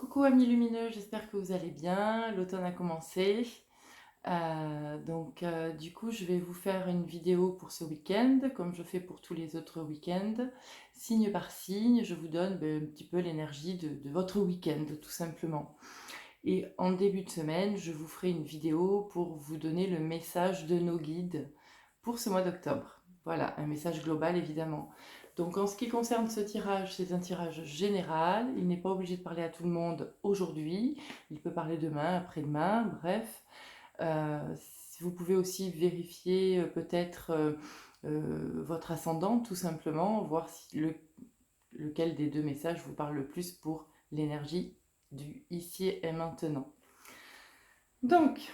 Coucou amis lumineux, j'espère que vous allez bien. L'automne a commencé. Du coup, je vais vous faire une vidéo pour ce week-end, comme je fais pour tous les autres week-ends. Signe par signe, je vous donne un petit peu l'énergie de votre week-end, tout simplement. Et en début de semaine, je vous ferai une vidéo pour vous donner le message de nos guides pour ce mois d'octobre. Voilà, un message global évidemment. Donc en ce qui concerne ce tirage, c'est un tirage général. Il n'est pas obligé de parler à tout le monde aujourd'hui. Il peut parler demain, après-demain, bref. Vous pouvez aussi vérifier peut-être votre ascendant, tout simplement, voir si lequel des deux messages vous parle le plus pour l'énergie du ici et maintenant. Donc,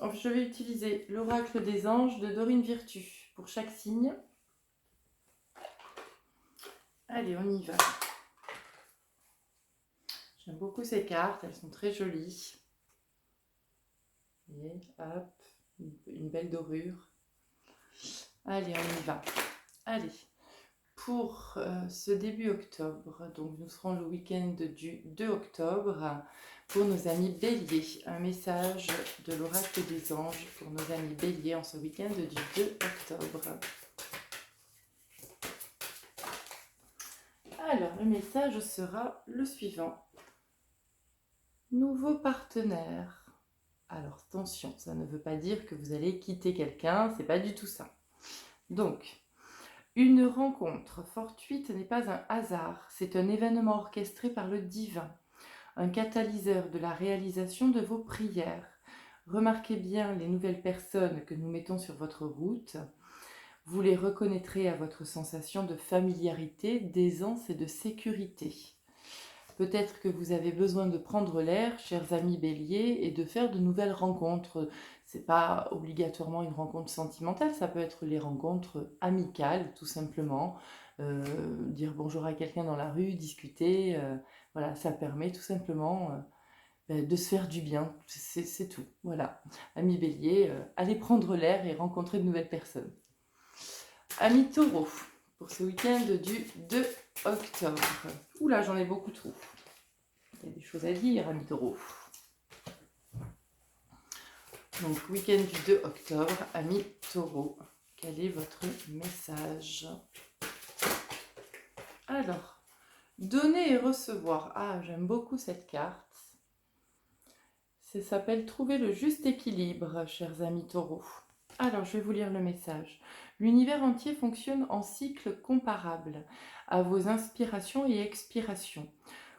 je vais utiliser l'oracle des anges de Dorine Virtue pour chaque signe. Allez, on y va. J'aime beaucoup ces cartes, elles sont très jolies. Vous voyez, hop, une belle dorure. Allez, on y va. Allez, pour ce début octobre, donc nous serons le week-end du 2 octobre, pour nos amis béliers. Un message de l'oracle des anges pour nos amis béliers en ce week-end du 2 octobre. Alors, le message sera le suivant. Nouveau partenaire. Alors, attention, ça ne veut pas dire que vous allez quitter quelqu'un, c'est pas du tout ça. Donc, une rencontre fortuite n'est pas un hasard, c'est un événement orchestré par le divin, un catalyseur de la réalisation de vos prières. Remarquez bien les nouvelles personnes que nous mettons sur votre route. Vous les reconnaîtrez à votre sensation de familiarité, d'aisance et de sécurité. Peut-être que vous avez besoin de prendre l'air, chers amis béliers, et de faire de nouvelles rencontres. C'est pas obligatoirement une rencontre sentimentale, ça peut être les rencontres amicales, tout simplement. Dire bonjour à quelqu'un dans la rue, discuter, voilà, ça permet tout simplement de se faire du bien, c'est tout. Voilà, amis béliers, allez prendre l'air et rencontrer de nouvelles personnes. Amis taureaux, pour ce week-end du 2 octobre. Oula, j'en ai beaucoup trop. Il y a des choses à dire, amis taureaux. Donc, week-end du 2 octobre, amis taureaux, quel est votre message? Alors, donner et recevoir. Ah, j'aime beaucoup cette carte. Ça s'appelle trouver le juste équilibre, chers amis taureaux. Alors, je vais vous lire le message. L'univers entier fonctionne en cycles comparables à vos inspirations et expirations.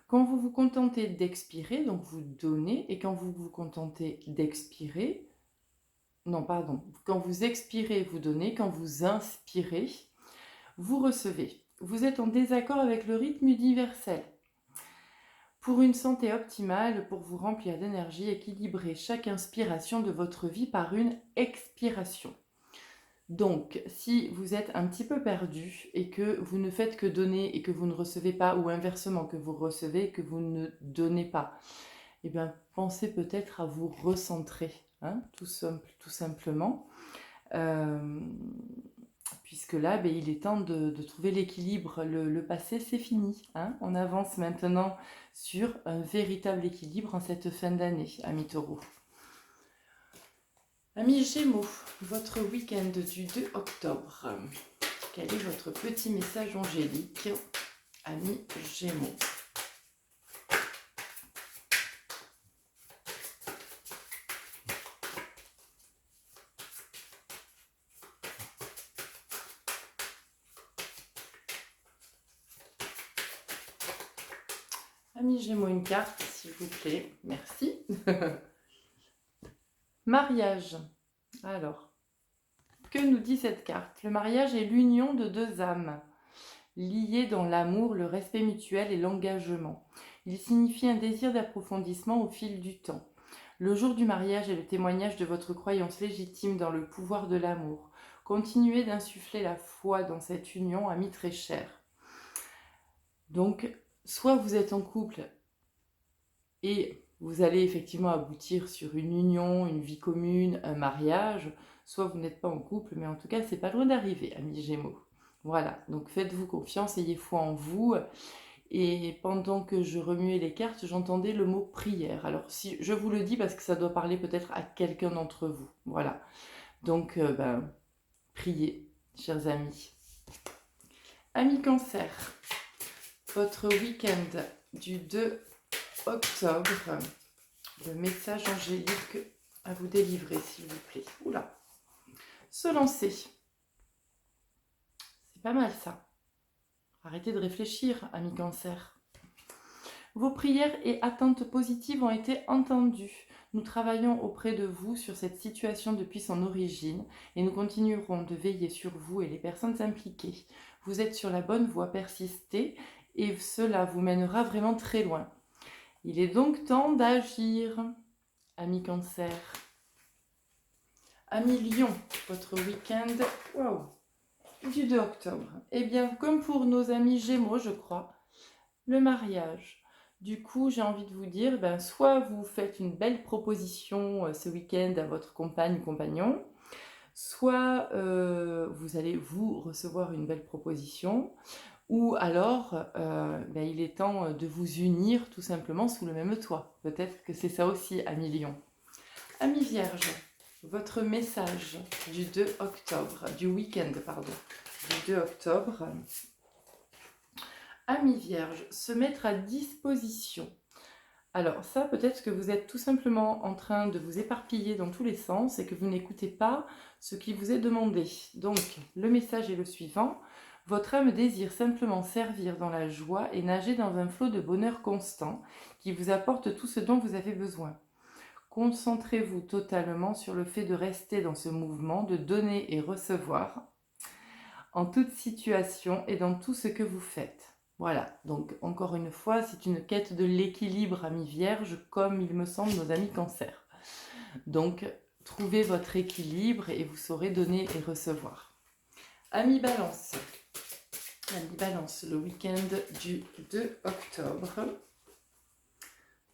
Quand vous vous contentez d'expirer, donc vous donnez, et quand vous vous contentez d'expirer, non, pardon, quand vous expirez, vous donnez, quand vous inspirez, vous recevez. Vous êtes en désaccord avec le rythme universel. Pour une santé optimale, pour vous remplir d'énergie, équilibrez chaque inspiration de votre vie par une expiration. Donc, si vous êtes un petit peu perdu et que vous ne faites que donner et que vous ne recevez pas, ou inversement, que vous recevez et que vous ne donnez pas, eh bien, pensez peut-être à vous recentrer, hein, tout simplement. Puisque là, il est temps de trouver l'équilibre. Le passé, c'est fini, hein. On avance maintenant sur un véritable équilibre en cette fin d'année, amis taureaux. Amis Gémeaux, votre week-end du 2 octobre, quel est votre petit message angélique, amis Gémeaux? Amis Gémeaux, une carte, s'il vous plaît. Merci. Mariage. Alors, que nous dit cette carte? Le mariage est l'union de deux âmes, liées dans l'amour, le respect mutuel et l'engagement. Il signifie un désir d'approfondissement au fil du temps. Le jour du mariage est le témoignage de votre croyance légitime dans le pouvoir de l'amour. Continuez d'insuffler la foi dans cette union, amis très chers. Donc, soit vous êtes en couple et vous allez effectivement aboutir sur une union, une vie commune, un mariage, soit vous n'êtes pas en couple, mais en tout cas, c'est pas loin d'arriver, amis Gémeaux. Voilà, donc faites-vous confiance, ayez foi en vous, Et pendant que je remuais les cartes, j'entendais le mot prière. Alors, si je vous le dis parce que ça doit parler peut-être à quelqu'un d'entre vous. Voilà. Donc, priez, chers amis. Amis Cancer, votre week-end du 2 octobre, le message angélique à vous délivrer, s'il vous plaît. Oula. Se lancer. C'est pas mal ça. Arrêtez de réfléchir, amis Cancer. Vos prières et attentes positives ont été entendues. Nous travaillons auprès de vous sur cette situation depuis son origine et nous continuerons de veiller sur vous et les personnes impliquées. Vous êtes sur la bonne voie, persistez et cela vous mènera vraiment très loin. Il est donc temps d'agir, amis Cancer. Amis Lion, votre week-end du 2 octobre. Eh bien, comme pour nos amis Gémeaux, je crois, le mariage. Du coup, j'ai envie de vous dire, soit vous faites une belle proposition ce week-end à votre compagne ou compagnon, soit vous allez vous recevoir une belle proposition, ou alors il est temps de vous unir tout simplement sous le même toit. Peut-être que c'est ça aussi, amis Lion. Amis Vierge, votre message du 2 octobre, du week-end, pardon, du 2 octobre. Amis Vierge, se mettre à disposition. Alors ça, peut-être que vous êtes tout simplement en train de vous éparpiller dans tous les sens et que vous n'écoutez pas ce qui vous est demandé. Donc, le message est le suivant. Votre âme désire simplement servir dans la joie et nager dans un flot de bonheur constant qui vous apporte tout ce dont vous avez besoin. Concentrez-vous totalement sur le fait de rester dans ce mouvement, de donner et recevoir en toute situation et dans tout ce que vous faites. Voilà, donc encore une fois, c'est une quête de l'équilibre, amis Vierge, comme il me semble nos amis Cancer. Donc, trouvez votre équilibre et vous saurez donner et recevoir. Amis Balance, le week-end du 2 octobre.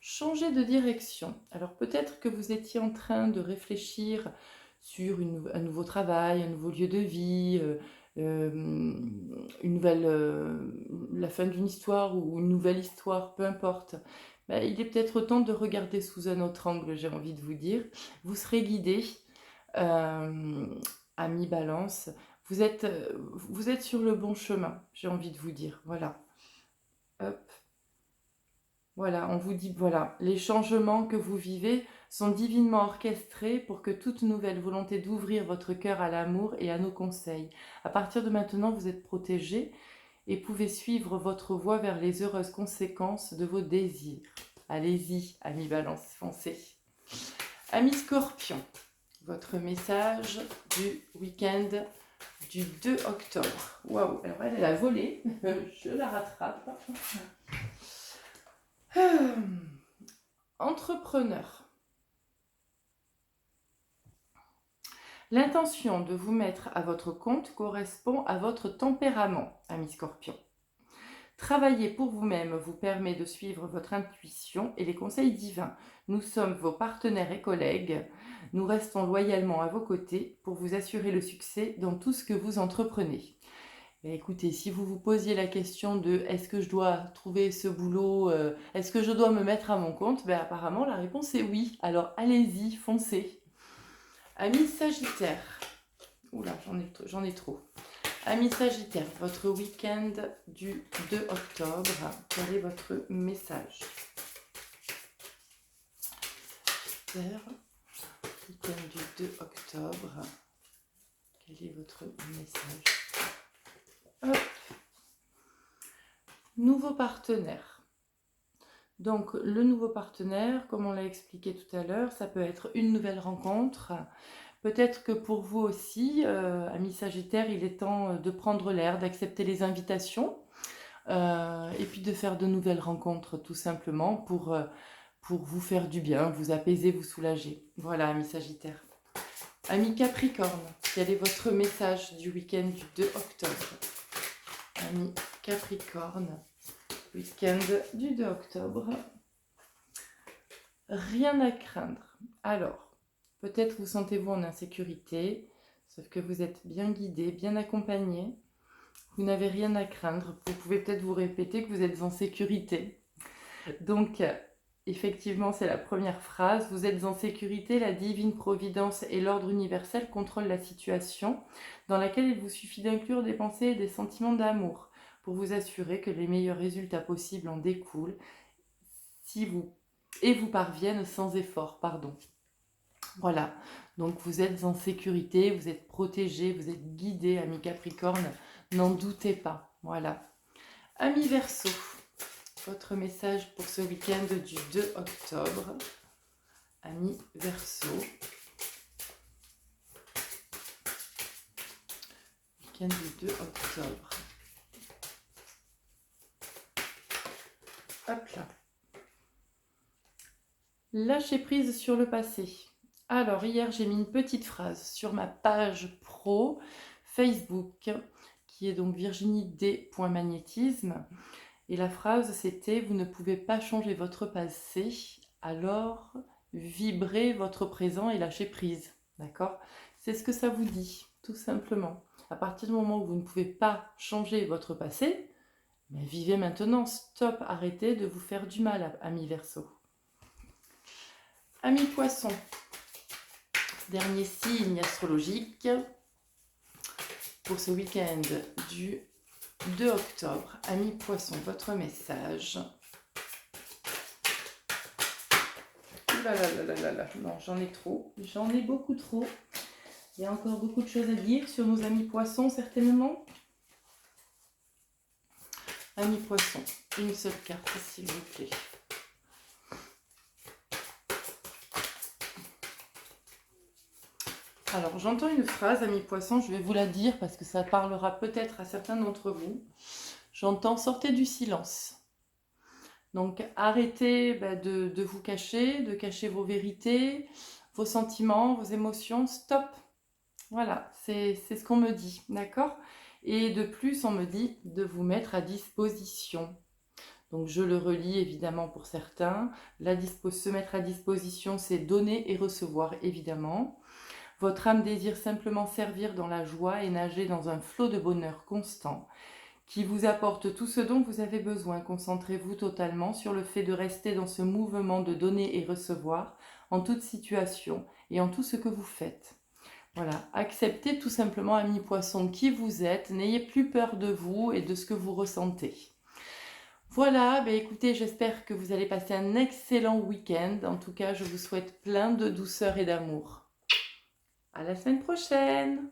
Changez de direction. Alors peut-être que vous étiez en train de réfléchir sur un nouveau travail, un nouveau lieu de vie, la fin d'une histoire ou une nouvelle histoire, peu importe. Il est peut-être temps de regarder sous un autre angle, j'ai envie de vous dire. Vous serez guidé, amis Balance. Vous êtes sur le bon chemin, j'ai envie de vous dire. Voilà. Hop. Voilà, on vous dit, voilà, les changements que vous vivez sont divinement orchestrés pour que toute nouvelle volonté d'ouvrir votre cœur à l'amour et à nos conseils. À partir de maintenant, vous êtes protégés et pouvez suivre votre voie vers les heureuses conséquences de vos désirs. Allez-y, amis Balance, foncez. Amis Scorpion, votre message du week-end du 2 octobre. Waouh, alors elle a volé, je la rattrape. Entrepreneur. L'intention de vous mettre à votre compte correspond à votre tempérament, amis Scorpion. Travailler pour vous-même vous permet de suivre votre intuition et les conseils divins. Nous sommes vos partenaires et collègues. Nous restons loyalement à vos côtés pour vous assurer le succès dans tout ce que vous entreprenez. Écoutez, si vous vous posiez la question de est-ce que je dois trouver ce boulot, est-ce que je dois me mettre à mon compte, apparemment la réponse est oui. Alors allez-y, foncez. Amis Sagittaire. Oula, j'en ai trop. Amis Sagittaire, votre week-end du 2 octobre, quel est votre message? Sagittaire, week-end du 2 octobre, quel est votre message? Hop. Nouveau partenaire. Donc le nouveau partenaire, comme on l'a expliqué tout à l'heure, ça peut être une nouvelle rencontre. Peut-être que pour vous aussi, amis Sagittaire, il est temps de prendre l'air, d'accepter les invitations et puis de faire de nouvelles rencontres tout simplement pour vous faire du bien, vous apaiser, vous soulager. Voilà, amis Sagittaire. Amis Capricorne, quel est votre message du week-end du 2 octobre? Amis Capricorne, week-end du 2 octobre. Rien à craindre. Alors, peut-être vous sentez-vous en insécurité, sauf que vous êtes bien guidé, bien accompagné. Vous n'avez rien à craindre. Vous pouvez peut-être vous répéter que vous êtes en sécurité. Donc, effectivement, c'est la première phrase. Vous êtes en sécurité, la divine providence et l'ordre universel contrôlent la situation dans laquelle il vous suffit d'inclure des pensées et des sentiments d'amour pour vous assurer que les meilleurs résultats possibles en découlent et vous parviennent sans effort. Voilà, donc vous êtes en sécurité, vous êtes protégé, vous êtes guidé, ami Capricorne, n'en doutez pas. Voilà. Ami Verseau, votre message pour ce week-end du 2 octobre. Ami Verseau. Week-end du 2 octobre. Hop là. Lâcher prise sur le passé. Alors, hier, j'ai mis une petite phrase sur ma page pro Facebook, qui est donc Virginie D.magnétisme. Et la phrase, c'était « Vous ne pouvez pas changer votre passé, alors vibrez votre présent et lâchez prise. » D'accord? C'est ce que ça vous dit, tout simplement. À partir du moment où vous ne pouvez pas changer votre passé, mais vivez maintenant, stop, arrêtez de vous faire du mal, ami Verseau. Ami Poisson, dernier signe astrologique pour ce week-end du 2 octobre. Ami Poisson, votre message. Ouh là là là là là, non, j'en ai trop, j'en ai beaucoup trop. Il y a encore beaucoup de choses à dire sur nos amis Poissons, certainement. Ami Poisson, une seule carte, s'il vous plaît. Alors, j'entends une phrase, ami Poisson, je vais vous la dire parce que ça parlera peut-être à certains d'entre vous. J'entends « sortez du silence ». Donc, arrêtez de vous cacher, de cacher vos vérités, vos sentiments, vos émotions, stop. Voilà, c'est ce qu'on me dit, d'accord? Et de plus, on me dit de vous mettre à disposition. Donc, je le relis évidemment pour certains. Se mettre à disposition, c'est donner et recevoir, évidemment. Votre âme désire simplement servir dans la joie et nager dans un flot de bonheur constant qui vous apporte tout ce dont vous avez besoin. Concentrez-vous totalement sur le fait de rester dans ce mouvement de donner et recevoir en toute situation et en tout ce que vous faites. Voilà, acceptez tout simplement, ami Poisson, qui vous êtes. N'ayez plus peur de vous et de ce que vous ressentez. Voilà, écoutez, j'espère que vous allez passer un excellent week-end. En tout cas, je vous souhaite plein de douceur et d'amour. À la semaine prochaine!